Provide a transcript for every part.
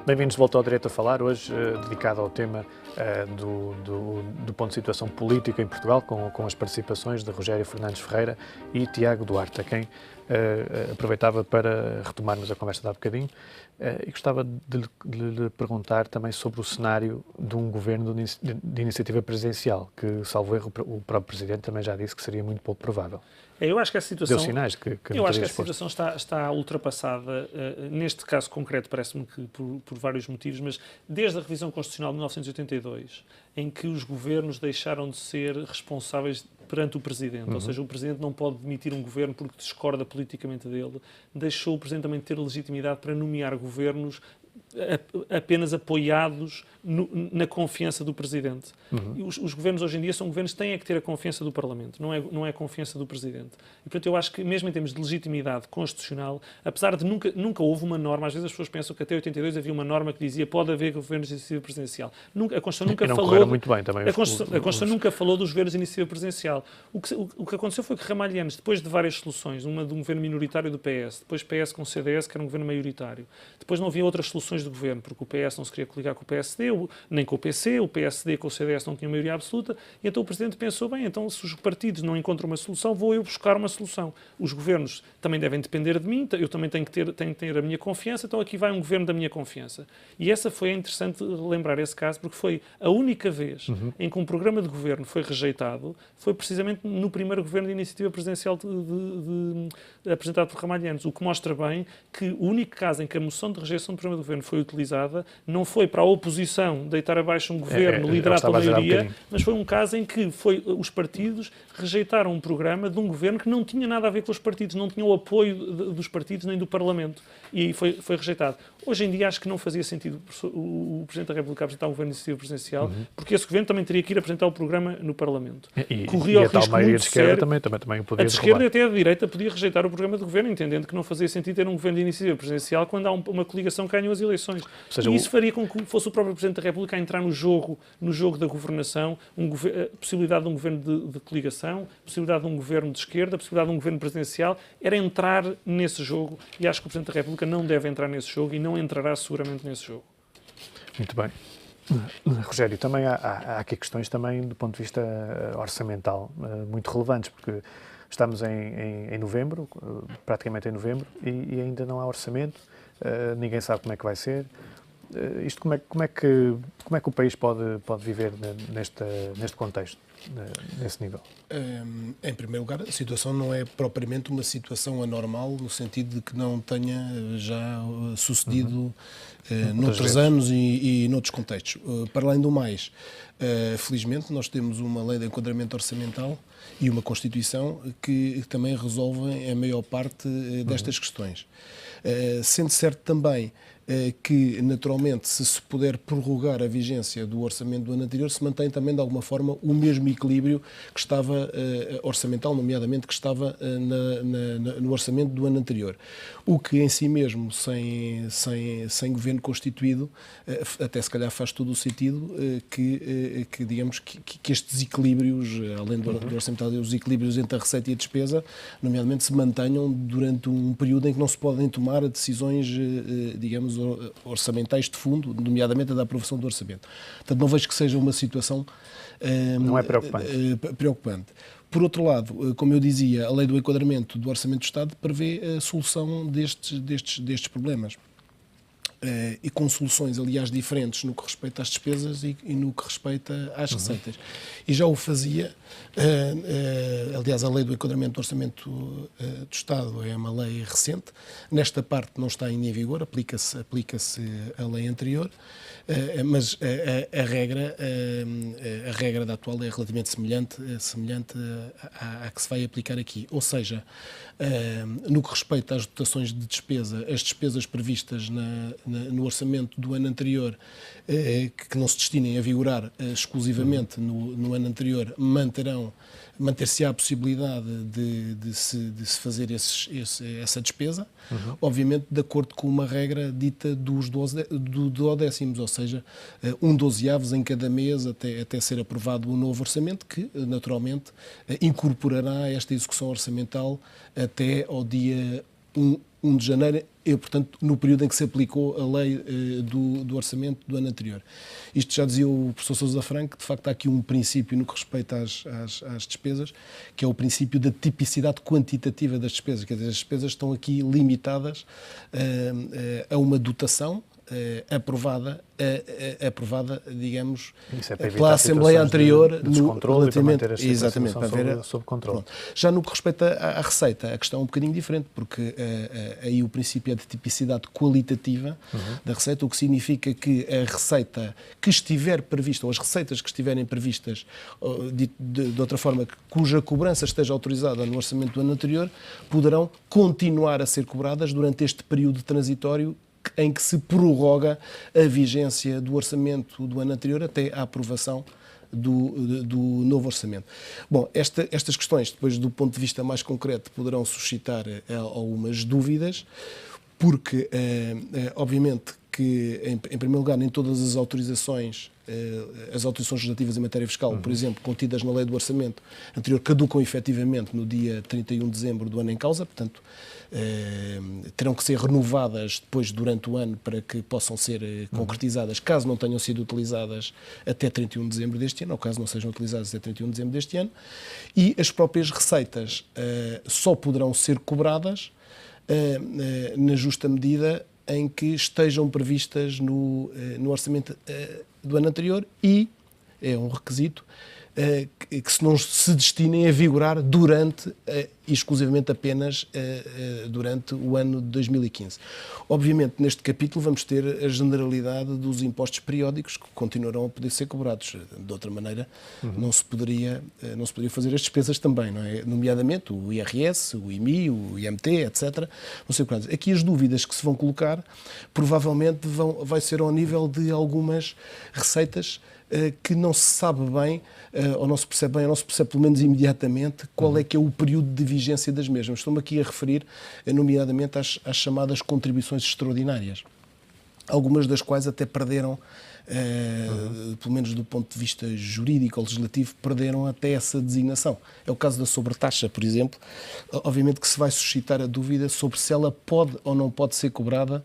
Bem-vindos de volta ao Direito a Falar, hoje dedicado ao tema do ponto de situação política em Portugal, com as participações de Rogério Fernandes Ferreira e Tiago Duarte, a quem aproveitava para retomarmos a conversa de há bocadinho e gostava de lhe perguntar também sobre o cenário de um governo de iniciativa presidencial, que, salvo erro, o próprio Presidente também já disse que seria muito pouco provável. Eu acho que a situação, deu sinais que eu acho que a situação está ultrapassada. Neste caso concreto, parece-me que por vários motivos, mas desde a revisão constitucional de 1982, em que os governos deixaram de ser responsáveis perante o Presidente, ou seja, o Presidente não pode demitir um governo porque discorda politicamente dele, deixou o Presidente também ter legitimidade para nomear governos apenas apoiados na confiança do Presidente. Os governos hoje em dia são governos que têm que ter a confiança do Parlamento, não é a confiança do Presidente. E, portanto, eu acho que, mesmo em termos de legitimidade constitucional, apesar de nunca houve uma norma, às vezes as pessoas pensam que até 82 havia uma norma que dizia pode haver governos de iniciativa presidencial. A Constituição nunca falou... muito bem também. A Constituição nunca falou dos governos de iniciativa presidencial. O que aconteceu foi que Ramalhianos, depois de várias soluções, uma de um governo minoritário do PS, depois PS com CDS, que era um governo maioritário, depois não havia outras soluções de governo, porque o PS não se queria coligar com o PSD, nem com o PC, o PSD com o CDS não tinha maioria absoluta, e então o Presidente pensou, bem, então se os partidos não encontram uma solução, vou eu buscar uma solução. Os governos também devem depender de mim, eu também tenho que ter a minha confiança, então aqui vai um governo da minha confiança. E essa foi interessante lembrar esse caso, porque foi a única vez em que um programa de governo foi rejeitado, foi precisamente no primeiro governo de iniciativa presidencial apresentado por Ramalhianos, o que mostra bem que o único caso em que a moção de rejeição do programa de governo foi utilizada não foi para a oposição deitar abaixo um governo liderado pela maioria, mas foi um caso em que os partidos rejeitaram um programa de um governo que não tinha nada a ver com os partidos, não tinha o apoio dos partidos nem do Parlamento, e foi rejeitado. Hoje em dia acho que não fazia sentido o Presidente da República apresentar um governo de iniciativa presidencial, porque esse governo também teria que ir apresentar o programa no Parlamento. Corria o risco muito de esquerda também podia a de esquerda e até a de direita podia rejeitar o programa de governo, entendendo que não fazia sentido ter um governo de iniciativa presidencial quando há uma coligação que ganhou as eleições. Ou seja, e isso faria com que fosse o próprio Presidente da República a entrar no jogo da governação, a possibilidade de um governo de coligação, a possibilidade de um governo de esquerda, a possibilidade de um governo presidencial, era entrar nesse jogo, e acho que o Presidente da República não deve entrar nesse jogo e não entrará seguramente nesse jogo. Muito bem. Rogério, também há aqui questões também do ponto de vista orçamental muito relevantes, porque estamos em novembro, praticamente em novembro, e ainda não há orçamento, ninguém sabe como é que vai ser. Isto como é que o país pode viver neste contexto, nesse nível? Em primeiro lugar, a situação não é propriamente uma situação anormal, no sentido de que não tenha já sucedido noutros anos e noutros contextos. Para além do mais, felizmente, nós temos uma lei de enquadramento orçamental e uma Constituição que também resolvem a maior parte destas questões. Sendo certo também que, naturalmente, se puder prorrogar a vigência do orçamento do ano anterior, se mantém também, de alguma forma, o mesmo equilíbrio que estava orçamental, nomeadamente que estava no orçamento do ano anterior. O que, em si mesmo, sem governo constituído, até se calhar faz todo o sentido que digamos, que estes equilíbrios, além do orçamental, os equilíbrios entre a receita e a despesa, nomeadamente, se mantenham durante um período em que não se podem tomar decisões, digamos, orçamentais de fundo, nomeadamente a da aprovação do orçamento. Portanto, não vejo que seja uma situação não é preocupante. Por outro lado, como eu dizia, a lei do enquadramento do Orçamento do Estado prevê a solução destes problemas. E com soluções, aliás, diferentes no que respeita às despesas e no que respeita às receitas. E já o fazia, aliás, a lei do enquadramento do Orçamento do Estado é uma lei recente, nesta parte não está ainda em vigor, aplica-se a lei anterior, mas a regra da atual é relativamente semelhante à que se vai aplicar aqui. Ou seja, no que respeita às dotações de despesa, as despesas previstas no orçamento do ano anterior, que não se destinem a vigorar exclusivamente no ano anterior, manter-se a possibilidade de se fazer essa despesa, obviamente de acordo com uma regra dita dos duodécimos, ou seja, 1/12 em cada mês até ser aprovado o novo orçamento, que naturalmente incorporará esta execução orçamental até ao dia 1 de janeiro, e, portanto, no período em que se aplicou a lei do orçamento do ano anterior. Isto já dizia o professor Sousa Franco, de facto há aqui um princípio no que respeita às despesas, que é o princípio da tipicidade quantitativa das despesas, quer dizer, as despesas estão aqui limitadas a uma dotação aprovada, digamos, pela Assembleia anterior, de descontrole, relativamente, para exatamente, para ver sob controle. Já no que respeita à receita, a questão é um bocadinho diferente, porque aí o princípio é de tipicidade qualitativa da receita, o que significa que a receita que estiver prevista, ou as receitas que estiverem previstas, de outra forma, cuja cobrança esteja autorizada no orçamento do ano anterior, poderão continuar a ser cobradas durante este período transitório em que se prorroga a vigência do orçamento do ano anterior até à aprovação do novo orçamento. Bom, estas questões, depois do ponto de vista mais concreto, poderão suscitar algumas dúvidas, porque, obviamente, que, em primeiro lugar, nem todas as autorizações legislativas em matéria fiscal, por exemplo, contidas na lei do orçamento anterior, caducam efetivamente no dia 31 de dezembro do ano em causa, portanto, terão que ser renovadas depois durante o ano para que possam ser concretizadas, caso não tenham sido utilizadas até 31 de dezembro deste ano, ou caso não sejam utilizadas até 31 de dezembro deste ano, e as próprias receitas só poderão ser cobradas na justa medida em que estejam previstas no orçamento do ano anterior e, é um requisito, que se não se destinem a vigorar durante, exclusivamente apenas durante o ano de 2015. Obviamente, neste capítulo vamos ter a generalidade dos impostos periódicos que continuarão a poder ser cobrados. De outra maneira, não se poderia fazer as despesas também, não é? Nomeadamente o IRS, o IMI, o IMT, etc. Não sei quantos. Aqui as dúvidas que se vão colocar provavelmente vai ser ao nível de algumas receitas que não se sabe bem, ou não se percebe bem, ou não se percebe pelo menos imediatamente qual é que é o período de vigência das mesmas. Estou-me aqui a referir, nomeadamente, às chamadas contribuições extraordinárias, algumas das quais até perderam, pelo menos do ponto de vista jurídico ou legislativo, perderam até essa designação. É o caso da sobretaxa, por exemplo. Obviamente que se vai suscitar a dúvida sobre se ela pode ou não pode ser cobrada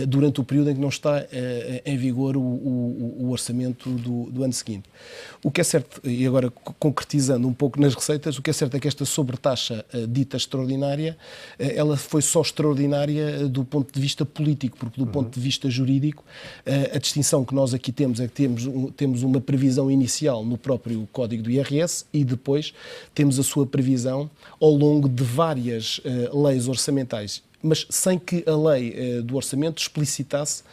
durante o período em que não está em vigor o orçamento do ano seguinte. O que é certo, e agora concretizando um pouco nas receitas, o que é certo é que esta sobretaxa dita extraordinária, ela foi só extraordinária do ponto de vista político, porque do ponto de vista jurídico, a distinção que nós aqui temos é que temos uma previsão inicial no próprio Código do IRS e depois temos a sua previsão ao longo de várias leis orçamentais, mas sem que a lei do orçamento explicitasse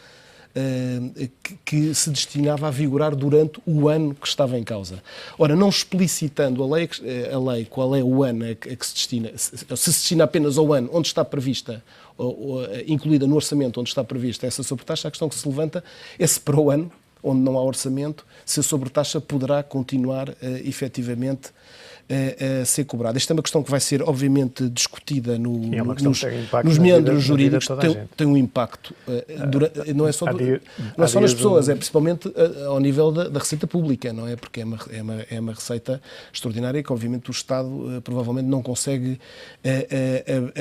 que se destinava a vigorar durante o ano que estava em causa. Ora, não explicitando a lei qual é o ano a que se destina, se destina apenas ao ano onde está prevista, incluída no orçamento onde está prevista essa sobretaxa, a questão que se levanta é se para o ano, onde não há orçamento, se a sobretaxa poderá continuar efetivamente a ser cobrada. Esta é uma questão que vai ser, obviamente, discutida nos meandros jurídicos, tem um impacto, não é só nas pessoas, é principalmente ao nível da receita pública, não é? Porque é uma receita extraordinária que, obviamente, o Estado provavelmente não consegue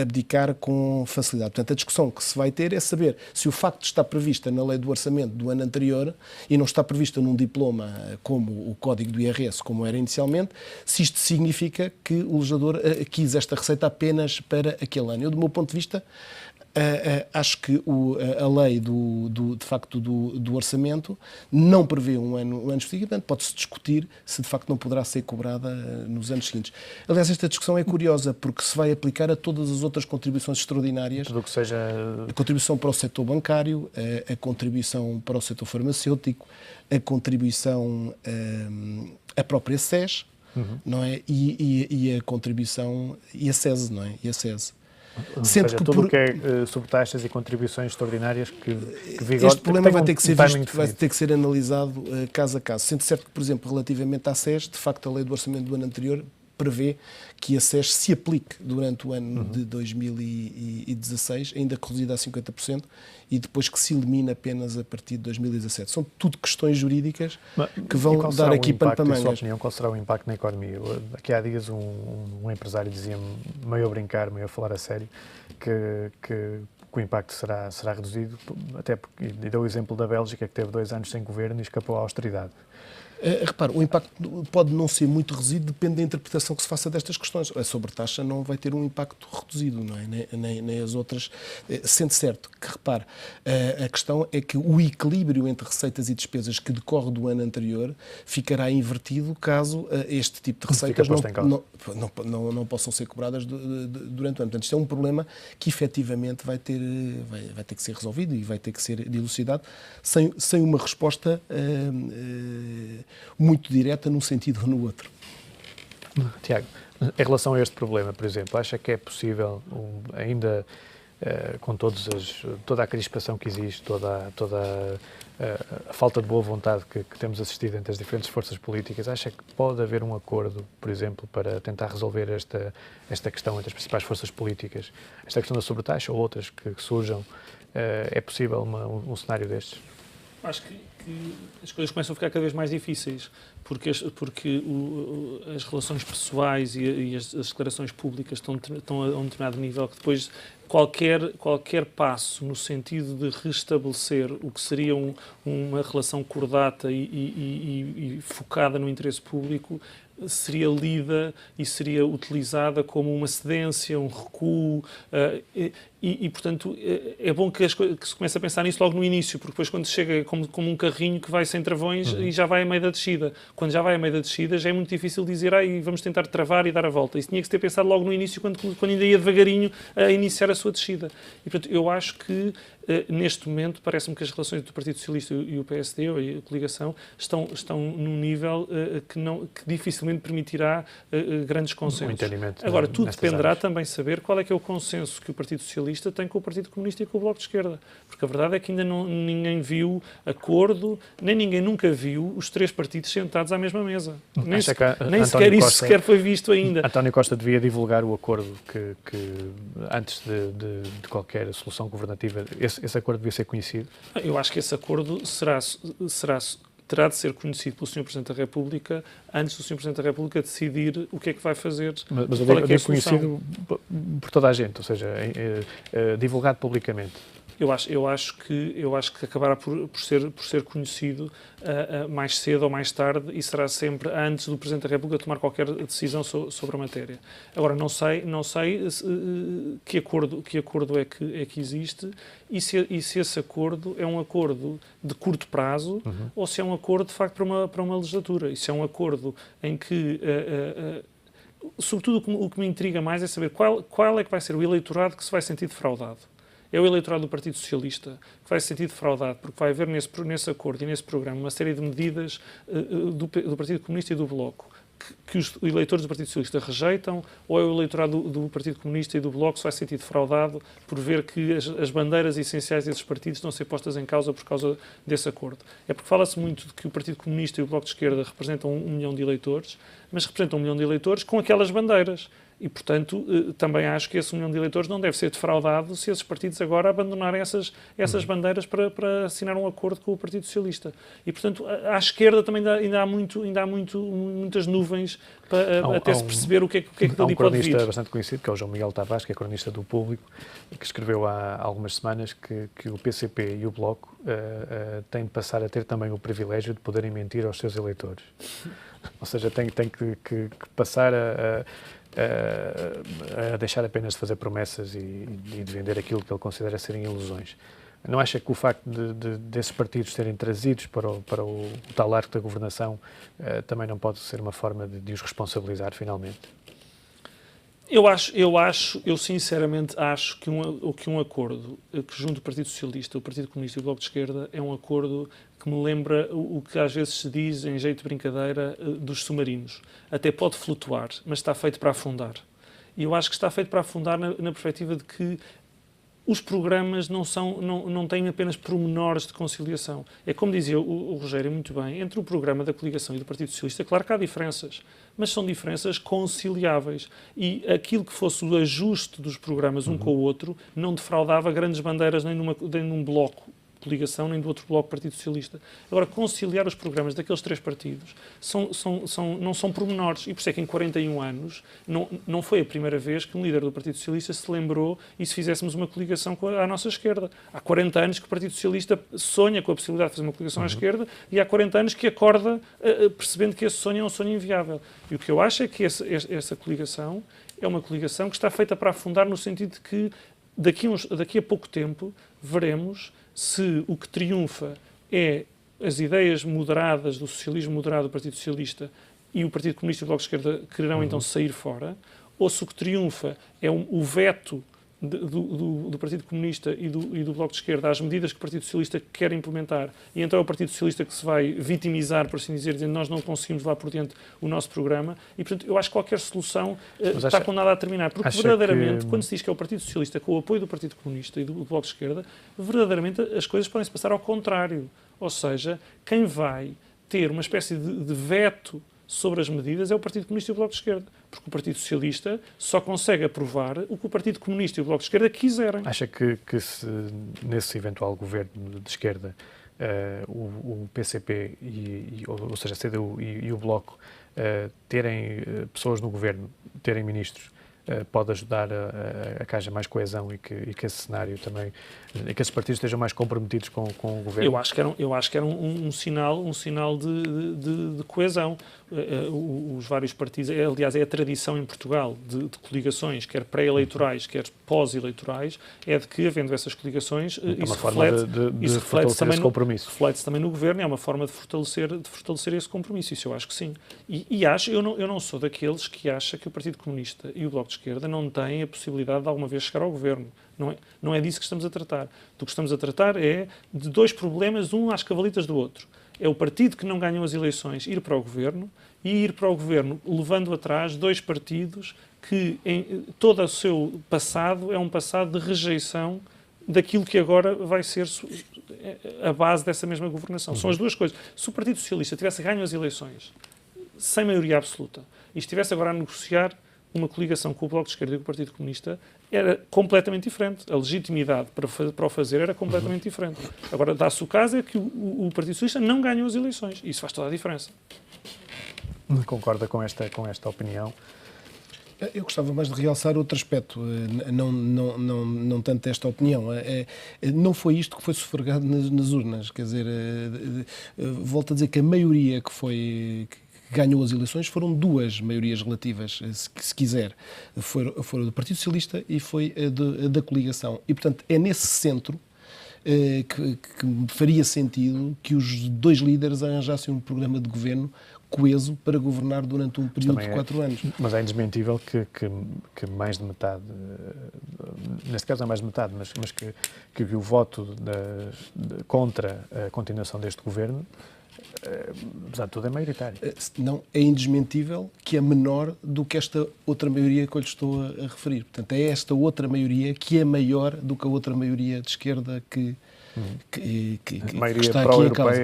abdicar com facilidade. Portanto, a discussão que se vai ter é saber se o facto de estar prevista na lei do orçamento do ano anterior e não está prevista num diploma como o Código do IRS, como era inicialmente, se isto significa que o legislador quis esta receita apenas para aquele ano. Eu, do meu ponto de vista, acho que a lei de facto do orçamento não prevê um ano específico, portanto pode-se discutir se de facto não poderá ser cobrada nos anos seguintes. Aliás, esta discussão é curiosa porque se vai aplicar a todas as outras contribuições extraordinárias, tudo o que seja a contribuição para o setor bancário, a contribuição para o setor farmacêutico, a contribuição a própria SES, não é? E a contribuição e a SES, não é? E a SES. Sendo que tudo o que é sobretaxas e contribuições extraordinárias que vigor, este problema vai ter que ser visto, vai ter que ser analisado caso a caso. Sendo certo que, por exemplo, relativamente à SES, de facto a lei do orçamento do ano anterior prevê que a SES se aplique durante o ano de 2016, ainda reduzida a 50%, e depois que se elimine apenas a partir de 2017. São tudo questões jurídicas que vão dar aqui pano para mangas. Em sua opinião, qual será o impacto na economia? Aqui há dias um empresário dizia-me, meio a brincar, meio a falar a sério, que o impacto será reduzido, até porque, e deu o exemplo da Bélgica, que teve 2 anos sem governo e escapou à austeridade. Repare, o impacto pode não ser muito reduzido, depende da interpretação que se faça destas questões. A sobretaxa não vai ter um impacto reduzido, não é? Nem as outras. Sendo certo que, repare, a questão é que o equilíbrio entre receitas e despesas que decorre do ano anterior ficará invertido caso este tipo de receitas não possam ser cobradas durante o ano. Portanto, isto é um problema que efetivamente vai ter que ser resolvido e vai ter que ser dilucidado sem uma resposta muito direta num sentido ou no outro. Tiago, em relação a este problema, por exemplo, acha que é possível, ainda com toda a crispação que existe, toda a falta de boa vontade que temos assistido entre as diferentes forças políticas, acha que pode haver um acordo, por exemplo, para tentar resolver esta questão entre as principais forças políticas, esta questão da sobretaxa ou outras que surjam? É possível um cenário destes? Acho que as coisas começam a ficar cada vez mais difíceis, porque as relações pessoais e as declarações públicas estão a um determinado nível que depois qualquer passo no sentido de restabelecer o que seria uma relação cordata e focada no interesse público seria lida e seria utilizada como uma cedência, um recuo, portanto, é bom que se comece a pensar nisso logo no início, porque depois quando chega como um carrinho que vai sem travões e já vai a meio da descida. Quando já vai a meio da descida já é muito difícil dizer vamos tentar travar e dar a volta. Isso tinha que se ter pensado logo no início, quando ainda ia devagarinho a iniciar a sua descida. E, portanto, eu acho que neste momento parece-me que as relações do Partido Socialista e o PSD, ou a coligação, estão num nível que dificilmente permitirá grandes consensos. Agora, tudo dependerá também saber qual é que é o consenso que o Partido Socialista tem com o Partido Comunista e com o Bloco de Esquerda. Porque a verdade é que ainda ninguém viu acordo, nem ninguém nunca viu os 3 partidos sentados à mesma mesa. Nem sequer isso foi visto ainda. António Costa devia divulgar o acordo que antes de qualquer solução governativa, esse acordo devia ser conhecido? Eu acho que esse acordo terá de ser conhecido pelo Sr. Presidente da República antes do Sr. Presidente da República decidir o que é que vai fazer. Mas eu digo conhecido por toda a gente, ou seja, divulgado publicamente. Eu acho que acabará por ser conhecido mais cedo ou mais tarde e será sempre antes do Presidente da República tomar qualquer decisão sobre a matéria. Agora, não sei que acordo é que existe e se esse acordo é um acordo de curto prazo ou se é um acordo, de facto, para uma legislatura. E se é um acordo em que... sobretudo, o que me intriga mais é saber qual é que vai ser o eleitorado que se vai sentir defraudado. É o eleitorado do Partido Socialista que vai se sentir defraudado, porque vai haver nesse acordo e nesse programa uma série de medidas do Partido Comunista e do Bloco que os eleitores do Partido Socialista rejeitam, ou é o eleitorado do Partido Comunista e do Bloco que se vai sentir defraudado por ver que as bandeiras essenciais desses partidos estão a ser postas em causa por causa desse acordo. É porque fala-se muito de que o Partido Comunista e o Bloco de Esquerda representam 1 milhão de eleitores, mas representam 1 milhão de eleitores com aquelas bandeiras. E, portanto, também acho que esse 1 milhão de eleitores não deve ser defraudado se esses partidos agora abandonarem essas bandeiras para assinar um acordo com o Partido Socialista. E, portanto, à esquerda também ainda há muitas nuvens para até se perceber o que é que dali pode vir. Há um cronista bastante conhecido, que é o João Miguel Tavares, que é cronista do Público, que escreveu há algumas semanas que o PCP e o Bloco têm de passar a ter também o privilégio de poderem mentir aos seus eleitores. Ou seja, têm que passar a deixar apenas de fazer promessas e de vender aquilo que ele considera serem ilusões. Não acha que o facto desses partidos serem trazidos para o tal arco da governação também não pode ser uma forma de os responsabilizar finalmente? Eu sinceramente acho que um acordo que junta o Partido Socialista, o Partido Comunista e o Bloco de Esquerda é um acordo que me lembra o que às vezes se diz, em jeito de brincadeira, dos submarinos. Até pode flutuar, mas está feito para afundar. E eu acho que está feito para afundar na perspectiva de que os programas não têm apenas pormenores de conciliação. É como dizia o Rogério muito bem, entre o programa da coligação e do Partido Socialista, claro que há diferenças, mas são diferenças conciliáveis. E aquilo que fosse o ajuste dos programas um com o outro não defraudava grandes bandeiras nem num bloco de coligação, nem do outro bloco Partido Socialista. Agora, conciliar os programas daqueles três partidos não são pormenores. E por isso é que em 41 anos não foi a primeira vez que um líder do Partido Socialista se lembrou e se fizéssemos uma coligação à nossa esquerda. Há 40 anos que o Partido Socialista sonha com a possibilidade de fazer uma coligação à esquerda e há 40 anos que acorda percebendo que esse sonho é um sonho inviável. E o que eu acho é que essa coligação é uma coligação que está feita para afundar no sentido de que daqui a pouco tempo veremos se o que triunfa é as ideias moderadas do socialismo moderado do Partido Socialista e o Partido Comunista e o Bloco de Esquerda quererão então sair fora, ou se o que triunfa é o veto do Partido Comunista e do Bloco de Esquerda às medidas que o Partido Socialista quer implementar, e então é o Partido Socialista que se vai vitimizar, por assim dizer, dizendo nós não conseguimos levar por diante o nosso programa, e portanto eu acho que qualquer solução está condenada a terminar, porque verdadeiramente, quando se diz que é o Partido Socialista com o apoio do Partido Comunista e do Bloco de Esquerda, verdadeiramente as coisas podem se passar ao contrário, ou seja, quem vai ter uma espécie de veto sobre as medidas é o Partido Comunista e o Bloco de Esquerda, porque o Partido Socialista só consegue aprovar o que o Partido Comunista e o Bloco de Esquerda quiserem. Acha que se nesse eventual governo de esquerda o PCP, ou seja, a CDU e o Bloco terem pessoas no governo, terem ministros, pode ajudar a que haja mais coesão e que esse cenário também, que esses partidos estejam mais comprometidos com o governo? Eu acho que era um sinal de coesão. Os vários partidos, aliás, é a tradição em Portugal de coligações, quer pré-eleitorais, quer pós-eleitorais, é de que, havendo essas coligações, isso reflete-se também no governo, é uma forma de fortalecer esse compromisso. Isso eu acho que sim. Eu não sou daqueles que acha que o Partido Comunista e o Bloco de Esquerda não têm a possibilidade de alguma vez chegar ao governo. Não é disso que estamos a tratar. Do que estamos a tratar é de dois problemas, um às cavalitas do outro. É o partido que não ganhou as eleições ir para o governo e ir para o governo levando atrás dois partidos que em todo o seu passado é um passado de rejeição daquilo que agora vai ser a base dessa mesma governação. São as duas coisas. Se o Partido Socialista tivesse ganho as eleições sem maioria absoluta e estivesse agora a negociar uma coligação com o Bloco de Esquerda e com o Partido Comunista, era completamente diferente. A legitimidade para o fazer era completamente diferente. Agora, dá-se o caso é que o Partido Socialista não ganhou as eleições. Isso faz toda a diferença. Concorda com esta opinião? Eu gostava mais de realçar outro aspecto, não tanto esta opinião. Não foi isto que foi sufragado nas urnas. Quer dizer, volto a dizer que a maioria que ganhou as eleições foram duas maiorias relativas, se quiser. Foram do Partido Socialista e foi da coligação. E, portanto, é nesse centro que faria sentido que os dois líderes arranjassem um programa de governo coeso para governar durante um período de 4 anos. Mas é indesmentível que mais de metade, neste caso não é mais de metade, mas que o voto contra a continuação deste governo, apesar de tudo, é maioritário. Não, é indesmentível que é menor do que esta outra maioria que eu lhe estou a referir. Portanto, é esta outra maioria que é maior do que a outra maioria de esquerda que está aqui em causa.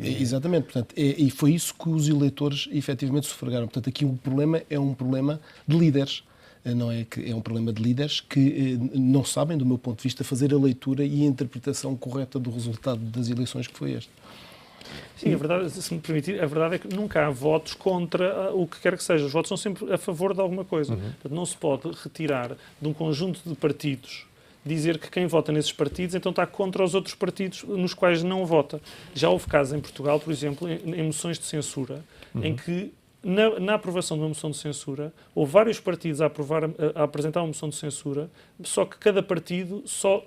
Exatamente. Portanto, e foi isso que os eleitores efetivamente sufragaram. Portanto, aqui o problema é um problema de líderes. Não é que é um problema de líderes que não sabem, do meu ponto de vista, fazer a leitura e a interpretação correta do resultado das eleições que foi este. Sim, a verdade, se me permitir, a verdade é que nunca há votos contra o que quer que seja. Os votos são sempre a favor de alguma coisa. Portanto, não se pode retirar de um conjunto de partidos, dizer que quem vota nesses partidos então está contra os outros partidos nos quais não vota. Já houve casos em Portugal, por exemplo, em moções de censura, em que na aprovação de uma moção de censura, houve vários partidos a apresentar uma moção de censura, só que cada partido só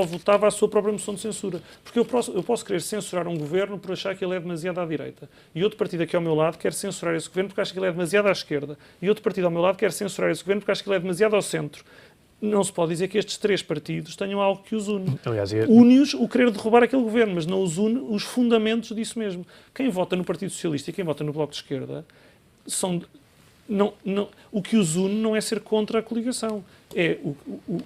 votava a sua própria moção de censura. Porque eu posso querer censurar um governo por achar que ele é demasiado à direita. E outro partido aqui ao meu lado quer censurar esse governo porque acha que ele é demasiado à esquerda. E outro partido ao meu lado quer censurar esse governo porque acha que ele é demasiado ao centro. Não se pode dizer que estes três partidos tenham algo que os une. Aliás, une-os o querer derrubar aquele governo, mas não os une os fundamentos disso mesmo. Quem vota no Partido Socialista e quem vota no Bloco de Esquerda o que os une não é ser contra a coligação.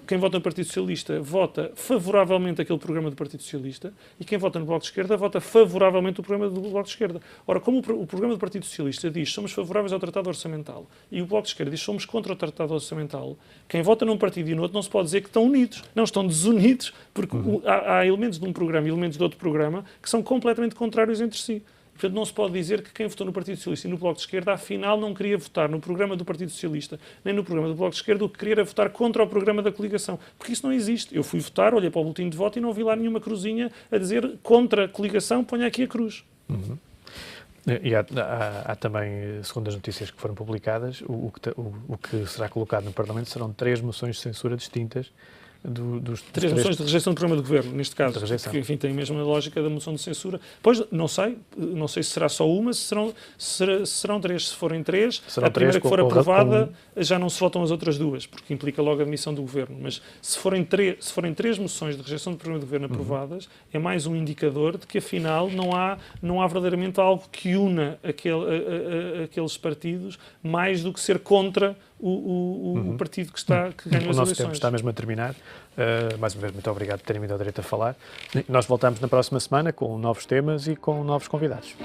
Quem vota no Partido Socialista vota favoravelmente aquele programa do Partido Socialista e quem vota no Bloco de Esquerda vota favoravelmente o programa do Bloco de Esquerda. Ora, como o programa do Partido Socialista diz somos favoráveis ao Tratado Orçamental e o Bloco de Esquerda diz somos contra o Tratado Orçamental, quem vota num partido e no outro não se pode dizer que estão unidos. Não, estão desunidos, porque há elementos de um programa e elementos de outro programa que são completamente contrários entre si. Portanto, não se pode dizer que quem votou no Partido Socialista e no Bloco de Esquerda, afinal, não queria votar no programa do Partido Socialista nem no programa do Bloco de Esquerda, o que queria era votar contra o programa da coligação. Porque isso não existe. Eu fui votar, olhei para o boletim de voto e não vi lá nenhuma cruzinha a dizer contra a coligação, ponha aqui a cruz. Uhum. E há também, segundo as notícias que foram publicadas, o que será colocado no Parlamento serão 3 moções de censura distintas dos 3 moções de rejeição do programa do Governo, neste caso, que enfim, tem mesmo a lógica da moção de censura. Pois, não sei se será só uma, se serão 3. Se forem 3, a primeira que for aprovada, já não se votam as outras 2, porque implica logo a demissão do Governo. Mas se forem 3 moções de rejeição do programa do Governo aprovadas, é mais um indicador de que, afinal, não há verdadeiramente algo que una aqueles partidos mais do que ser contra o partido que ganhou as eleições. O nosso tempo está mesmo a terminar. Mais uma vez, muito obrigado por terem vindo ao direito a falar. Nós voltamos na próxima semana com novos temas e com novos convidados.